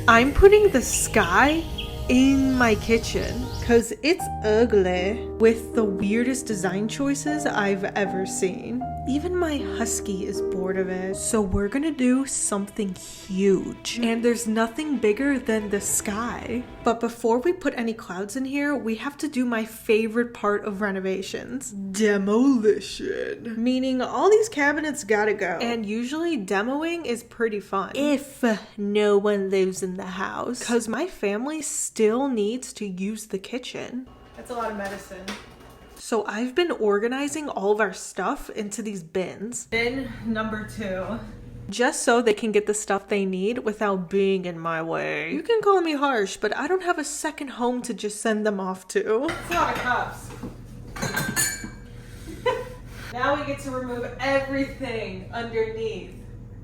I'm putting the sky in my kitchen because it's ugly with the weirdest design choices I've ever seen. Even my husky is bored of it. So we're gonna do something huge. And there's nothing bigger than the sky. But before we put any clouds in here, we have to do my favorite part of renovations. Demolition. Meaning all these cabinets gotta go. And usually demoing is pretty fun. If no one lives in the house. Because my family still needs to use the kitchen. That's a lot of medicine. So I've been organizing all of our stuff into these bins. Bin number 2. Just so they can get the stuff they need without being in my way. You can call me harsh, but I don't have a second home to just send them off to. It's a lot of cups. Now we get to remove everything underneath.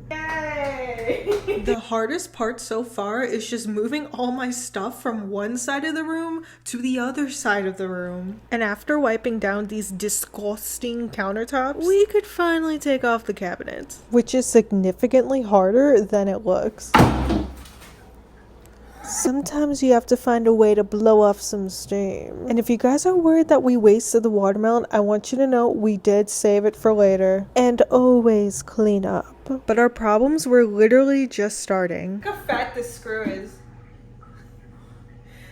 Yay! The hardest part so far is just moving all my stuff from one side of the room to the other side of the room. And after wiping down these disgusting countertops, we could finally take off the cabinets, which is significantly harder than it looks. Sometimes you have to find a way to blow off some steam. And if you guys are worried that we wasted the watermelon, I want you to know we did save it for later. And always clean up. But our problems were literally just starting. Look how fat this screw is.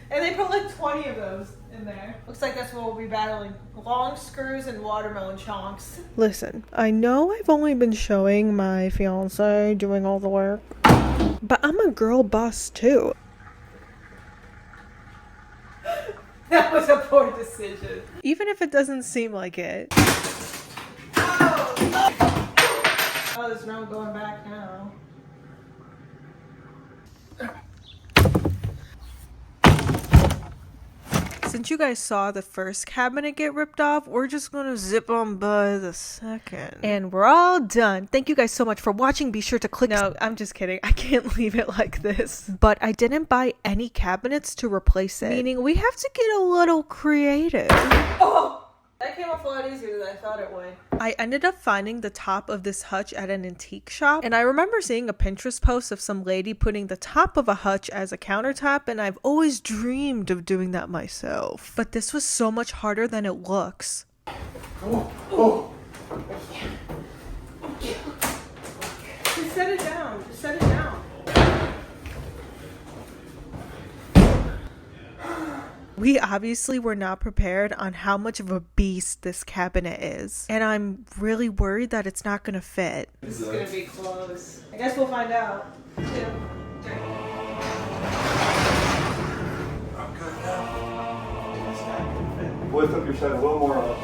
And they put like 20 of those in there. Looks like that's what we'll be battling. Long screws and watermelon chunks. Listen, I know I've only been showing my fiance doing all the work. But I'm a girl boss too. That was a poor decision. Even if it doesn't seem like it. Oh, there's no going back now. Since you guys saw the first cabinet get ripped off, we're just gonna zip on by the second. And we're all done. Thank you guys so much for watching. Be sure to click. No, I'm just kidding. I can't leave it like this. But I didn't buy any cabinets to replace it. Meaning we have to get a little creative. Oh! That came off a lot easier than I thought it would. I ended up finding the top of this hutch at an antique shop. And I remember seeing a Pinterest post of some lady putting the top of a hutch as a countertop. And I've always dreamed of doing that myself. But this was so much harder than it looks. Oh. Just set it down. Just set it down. We obviously were not prepared on how much of a beast this cabinet is. And I'm really worried that it's not gonna fit. This is gonna be close. I guess we'll find out. 2, 3. I'm good now. Lift up your side a little more up.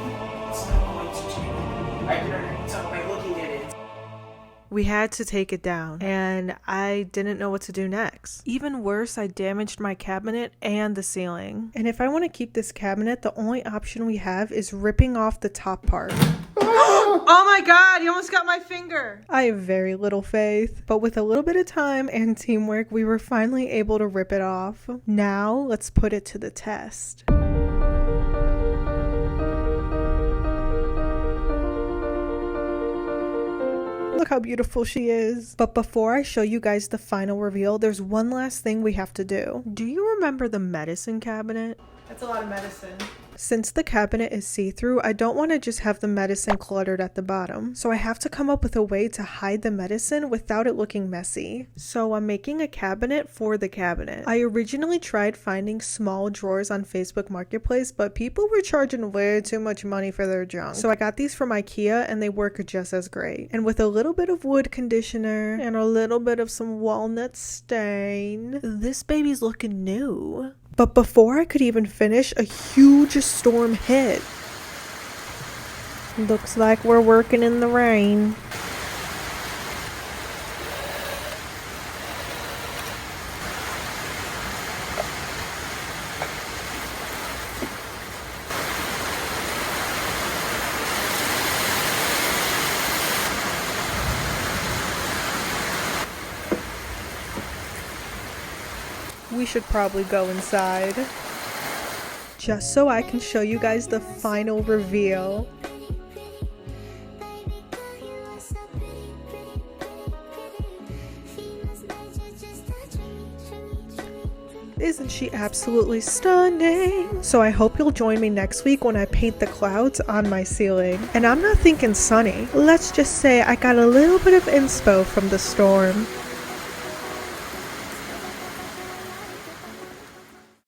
It's not going to change. I can already tell by looking at it. We had to take it down, and I didn't know what to do next. Even worse, I damaged my cabinet and the ceiling. And if I want to keep this cabinet, the only option we have is ripping off the top part. Oh my god, you almost got my finger! I have very little faith, but with a little bit of time and teamwork, we were finally able to rip it off. Now, let's put it to the test. Look how beautiful she is. But before I show you guys the final reveal, there's one last thing we have to do. Do you remember the medicine cabinet? That's a lot of medicine. Since the cabinet is see-through, I don't want to just have the medicine cluttered at the bottom. So I have to come up with a way to hide the medicine without it looking messy. So I'm making a cabinet for the cabinet. I originally tried finding small drawers on Facebook Marketplace, but people were charging way too much money for their junk. So I got these from IKEA and they work just as great. And with a little bit of wood conditioner and a little bit of some walnut stain, this baby's looking new. But before I could even finish, a huge storm hit. Looks like we're working in the rain. We should probably go inside. Just so I can show you guys the final reveal. Isn't she absolutely stunning? So I hope you'll join me next week when I paint the clouds on my ceiling. And I'm not thinking sunny. Let's just say I got a little bit of inspo from the storm.